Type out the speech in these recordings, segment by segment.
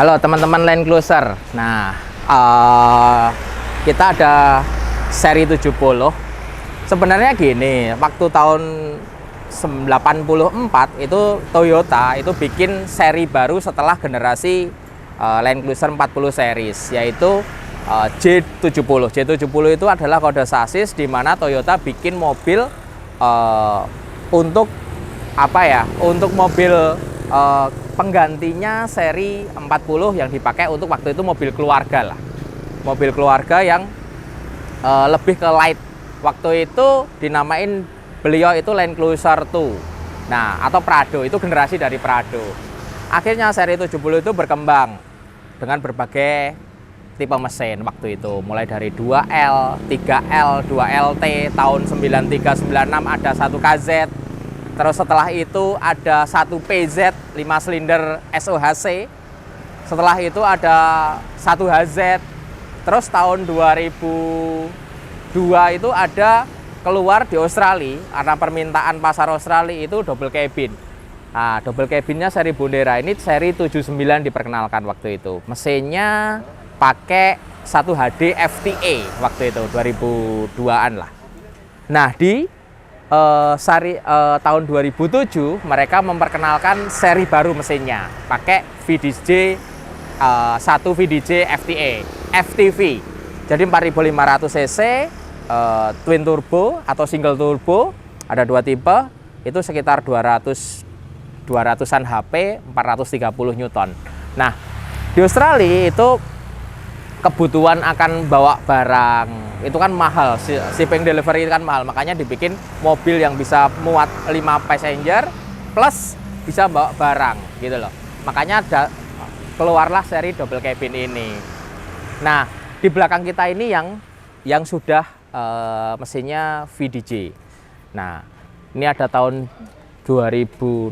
Halo teman-teman Land Cruiser. Nah, kita ada seri 70. Sebenarnya gini, waktu tahun 84 itu Toyota itu bikin seri baru setelah generasi Land Cruiser 40 series, yaitu J70. J70 itu adalah kode sasis di mana Toyota bikin mobil untuk apa ya? Untuk mobil penggantinya seri 40 yang dipakai untuk waktu itu mobil keluarga lah. Mobil keluarga yang lebih ke light. Waktu itu dinamain beliau itu Land Cruiser 2. Nah, atau Prado, itu generasi dari Prado. Akhirnya seri 70 itu berkembang dengan berbagai tipe mesin waktu itu. Mulai dari 2L, 3L, 2LT, tahun 93, 96 ada 1 KZ. Terus setelah itu ada 1 PZ 5 silinder SOHC. Setelah itu ada 1 HZ. Terus tahun 2002 itu ada keluar di Australia karena permintaan pasar Australia itu double cabin. Nah, double cabinnya seri Bondera ini seri 79 diperkenalkan waktu itu. Mesinnya pakai 1 HD FTA waktu itu 2002-an lah. Nah, di tahun 2007 mereka memperkenalkan seri baru mesinnya pakai VDJ 1 VDJ FTA FTV. Jadi 4500 cc twin turbo atau single turbo, ada 2 tipe, itu sekitar 200-an HP, 430 Newton. Nah, di Australia itu kebutuhan akan bawa barang itu kan mahal, shipping delivery kan mahal, makanya dibikin mobil yang bisa muat 5 passenger plus bisa bawa barang gitu loh. Makanya keluarlah seri double cabin ini. Nah, di belakang kita ini yang sudah mesinnya VDJ. Nah, ini ada tahun 2016,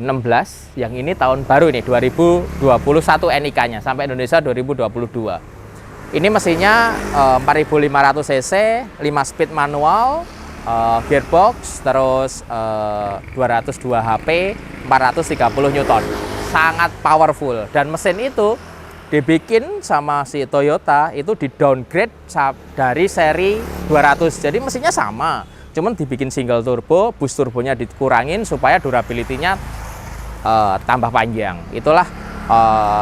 yang ini tahun baru ini 2021 NIK-nya sampai Indonesia 2022. Ini mesinnya 4500 cc, 5 speed manual, gearbox, terus 202 HP, 430 Newton. Sangat powerful, dan mesin itu dibikin sama si Toyota itu di downgrade dari seri 200. Jadi mesinnya sama, cuman dibikin single turbo, boost turbonya dikurangin supaya durability-nya tambah panjang. Itulah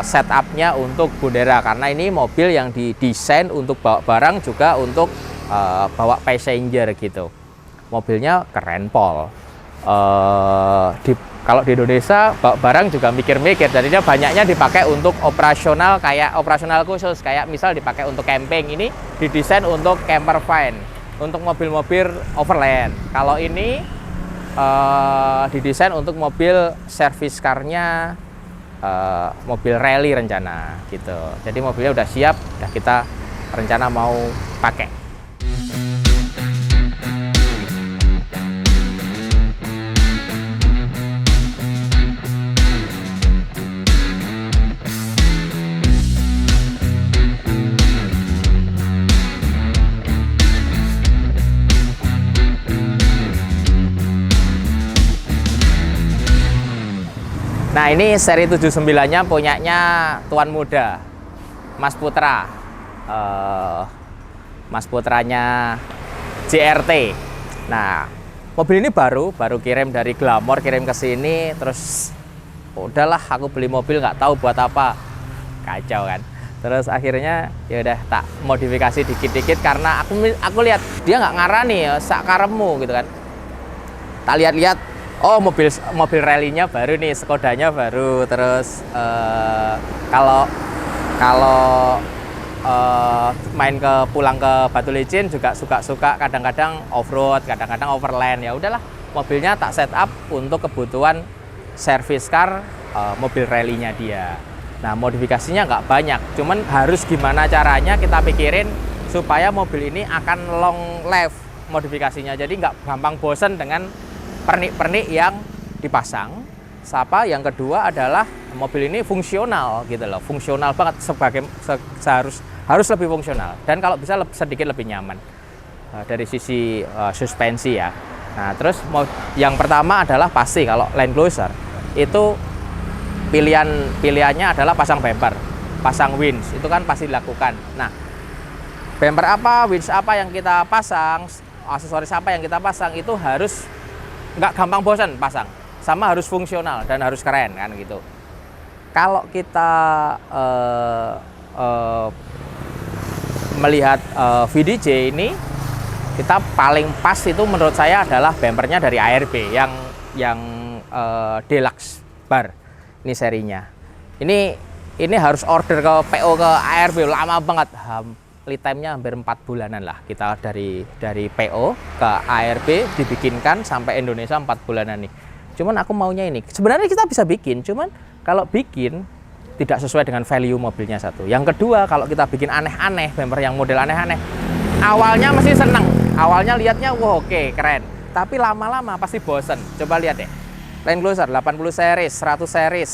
setupnya untuk Bondera, karena ini mobil yang didesain untuk bawa barang juga untuk bawa passenger gitu. Mobilnya keren pol. Kalau di Indonesia bawa barang juga mikir-mikir, jadinya banyaknya dipakai untuk operasional, kayak operasional khusus, kayak misal dipakai untuk camping. Ini didesain untuk camper van, untuk mobil-mobil overland. Kalau ini didesain untuk mobil service car-nya, mobil rally rencana gitu. Jadi mobilnya udah siap, udah kita rencana mau pakai. Nah, ini seri 79-nya punyanya tuan muda, Mas Putra. Mas Putranya JRT. Nah, mobil ini baru kirim dari Glamor, kirim ke sini, terus udahlah aku beli mobil nggak tahu buat apa. Kacau kan. Terus akhirnya ya udah tak modifikasi dikit-dikit karena aku lihat dia nggak ngarani ya, sak karemu gitu kan. Tak lihat-lihat, oh mobil rally-nya baru nih, Skodanya baru. Terus kalau pulang ke Batu Licin juga suka kadang-kadang off-road, kadang-kadang overland. Ya udahlah, mobilnya tak set up untuk kebutuhan service car mobil rally-nya dia. Nah, modifikasinya nggak banyak, cuman harus gimana caranya kita pikirin supaya mobil ini akan long life modifikasinya. Jadi nggak gampang bosen dengan pernik-pernik yang dipasang. Yang kedua adalah mobil ini fungsional gitu loh, fungsional banget, harus lebih fungsional, dan kalau bisa sedikit lebih nyaman dari sisi suspensi ya. Nah, terus yang pertama adalah pasti kalau Land Cruiser itu pilihannya adalah pasang bumper. pasang winch, itu kan pasti dilakukan. Nah, bumper apa, winch apa yang kita pasang, aksesoris apa yang kita pasang, itu harus nggak gampang bosan pasang, sama harus fungsional dan harus keren kan gitu. Kalau kita melihat VDJ ini, kita paling pas itu menurut saya adalah bumpernya dari ARB yang Deluxe Bar. Ini serinya. Ini harus order ke PO ke ARB lama banget. Lead time-nya hampir 4 bulanan lah. Kita dari PO ke ARB dibikinkan sampai Indonesia 4 bulanan nih. Cuman aku maunya ini. Sebenarnya kita bisa bikin, cuman kalau bikin tidak sesuai dengan value mobilnya satu. Yang kedua, kalau kita bikin aneh-aneh, bumper yang model aneh-aneh, awalnya mesti seneng. Awalnya lihatnya, wah oke, keren. Tapi lama-lama pasti bosen. Coba lihat deh. Land Cruiser 80 series, 100 series,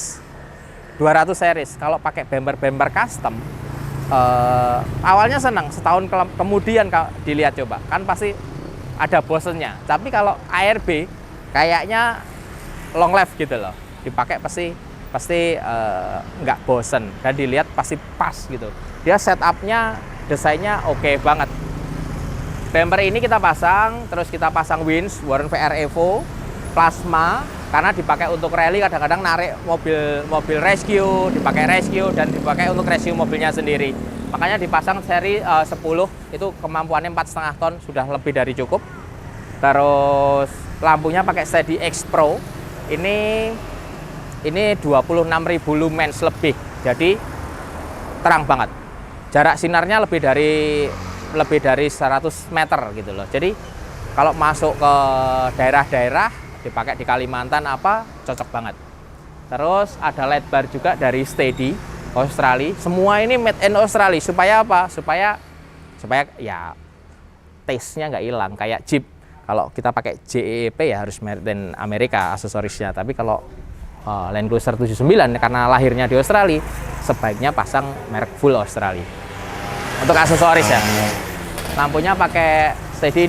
200 series. Kalau pakai bumper custom, awalnya senang, setahun kemudian dilihat coba kan pasti ada bosennya. Tapi kalau ARB kayaknya long life gitu loh, dipakai pasti nggak bosen dan dilihat pasti pas gitu. Dia setupnya, desainnya oke banget. Bumper ini kita pasang, terus kita pasang winch Warren VR Evo plasma karena dipakai untuk rally, kadang-kadang narik mobil rescue, dipakai rescue dan dipakai untuk rescue mobilnya sendiri. Makanya dipasang seri 10, itu kemampuannya 4,5 ton, sudah lebih dari cukup. Terus lampunya pakai Steady X Pro. Ini 26.000 lumens lebih. Jadi terang banget. Jarak sinarnya lebih dari 100 meter gitu loh. Jadi kalau masuk ke daerah-daerah dipakai di Kalimantan cocok banget. Terus ada LED bar juga dari Steady Australia. Semua ini made in Australia. Supaya apa? Supaya ya taste-nya nggak hilang kayak Jeep. Kalau kita pakai JEP ya harus made in Amerika aksesorisnya. Tapi kalau Land Cruiser 79 karena lahirnya di Australia, sebaiknya pasang merek full Australia. Untuk aksesoris ya. Lampunya pakai Steady,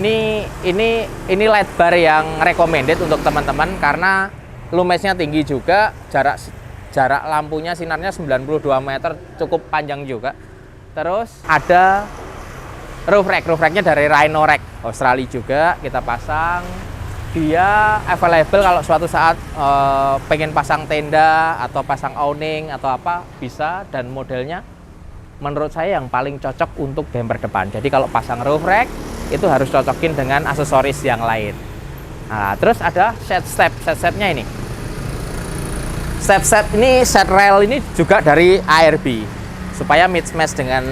ini LED bar yang recommended untuk teman-teman karena lumensnya tinggi juga, jarak lampunya sinarnya 92 meter, cukup panjang juga. Terus ada roof racknya dari Rhino Rack Australia juga kita pasang. Dia available kalau suatu saat pengen pasang tenda atau pasang awning atau apa bisa, dan modelnya menurut saya yang paling cocok untuk bumper depan. Jadi kalau pasang roof rack itu harus cocokin dengan aksesoris yang lain. Nah, terus ada set-stepnya ini. Step ini, set rail ini juga dari ARB supaya match dengan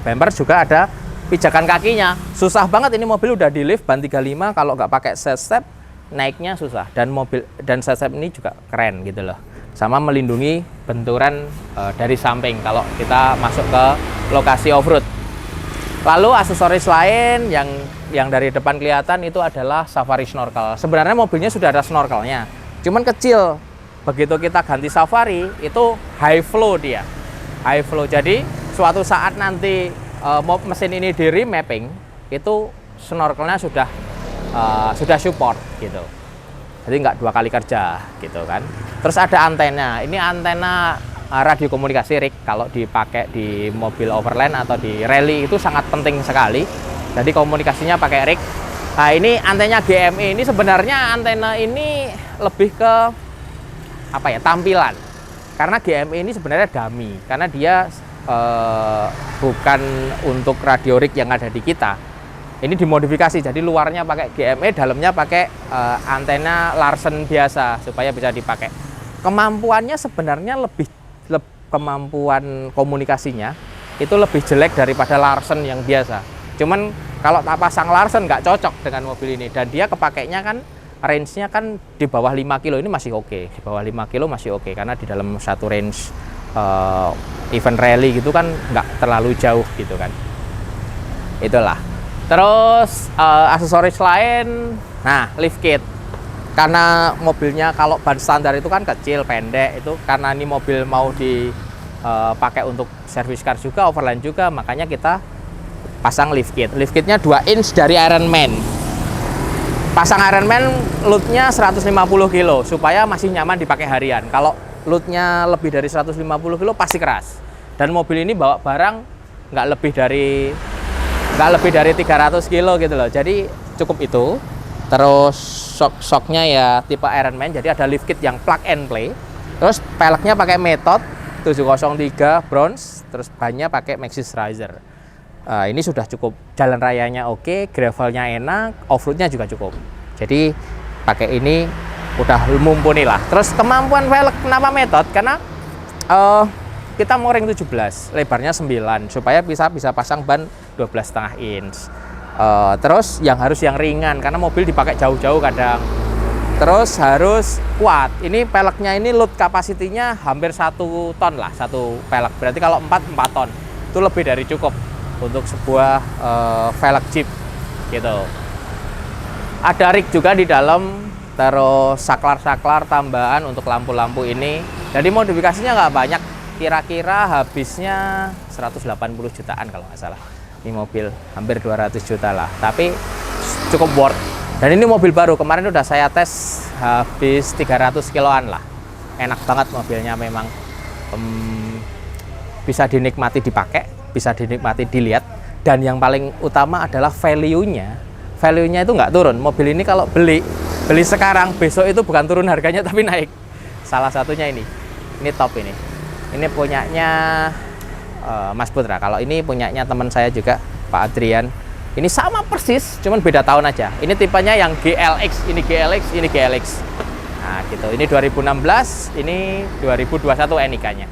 bumper. Juga ada pijakan kakinya. Susah banget, ini mobil udah di lift ban 35, kalau nggak pakai set step naiknya susah. Dan set step ini juga keren gitu loh. Sama melindungi benturan dari samping kalau kita masuk ke lokasi off-road. Lalu aksesoris lain yang dari depan kelihatan itu adalah Safari Snorkel. Sebenarnya mobilnya sudah ada snorkelnya, cuman kecil. Begitu kita ganti Safari, itu high flow dia. High flow, jadi suatu saat nanti mesin ini di remapping, itu snorkelnya sudah support gitu. Jadi nggak 2 kali kerja gitu kan. Terus ada antena. Ini antena radio komunikasi rig. Kalau dipakai di mobil overland atau di rally itu sangat penting sekali. Jadi komunikasinya pakai rig. Nah, ini antenanya GME. Ini sebenarnya antena ini lebih ke tampilan. Karena GME ini sebenarnya dummy. Karena dia bukan untuk radio rig yang ada di kita. Ini dimodifikasi, jadi luarnya pakai GME, dalamnya pakai antena Larsen biasa supaya bisa dipakai. Kemampuannya sebenarnya kemampuan komunikasinya itu lebih jelek daripada Larsen yang biasa. Cuman kalau tak pasang Larsen nggak cocok dengan mobil ini, dan dia kepakainya kan range-nya kan di bawah 5 kilo, ini masih oke. Di bawah 5 kilo masih oke, karena di dalam satu range event rally gitu kan nggak terlalu jauh gitu kan. Itulah. Terus aksesoris lain, nah lift kit. Karena mobilnya kalau ban standar itu kan kecil, pendek, itu karena ini mobil mau dipakai untuk service car juga, overland juga, makanya kita pasang lift kit. Lift kitnya 2 inch dari Ironman. Pasang Ironman loadnya 150 kilo supaya masih nyaman dipakai harian. Kalau loadnya lebih dari 150 kilo pasti keras. Dan mobil ini bawa barang nggak lebih dari 300 kilo gitu loh. Jadi cukup itu. Terus shocknya ya tipe Ironman, jadi ada lift kit yang plug and play. Terus peleknya pakai Method 703 bronze, terus bannya pakai Maxxis Riser. Ini sudah cukup, jalan rayanya oke, gravelnya enak, off-roadnya juga cukup. Jadi pakai ini udah mumpuni lah. Terus kemampuan velg kenapa Method? Karena kita mau ring 17, lebarnya 9 supaya bisa pasang ban 12,5 inch. Terus yang ringan karena mobil dipakai jauh-jauh kadang. Terus harus kuat. Ini peleknya ini load capacity-nya hampir 1 ton lah, satu pelek. Berarti kalau 4 ton. Itu lebih dari cukup untuk sebuah velg Jeep gitu. Ada rig juga di dalam. Terus saklar-saklar tambahan untuk lampu-lampu ini. Jadi modifikasinya nggak banyak, kira-kira habisnya 180 jutaan kalau nggak salah. Ini mobil hampir 200 juta lah, tapi cukup worth. Dan ini mobil baru, kemarin udah saya tes habis 300 kiloan lah. Enak banget mobilnya memang, bisa dinikmati dipakai, bisa dinikmati dilihat. Dan yang paling utama adalah value-nya. Value-nya itu nggak turun. Mobil ini kalau beli sekarang, besok itu bukan turun harganya tapi naik. Salah satunya ini top ini. Ini punyanya Mas Putra. Kalau ini punyanya teman saya juga, Pak Adrian. Ini sama persis, cuman beda tahun aja. Ini tipenya yang GLX, ini GLX, ini GLX. Nah gitu. Ini 2016, ini 2021 NIK-nya.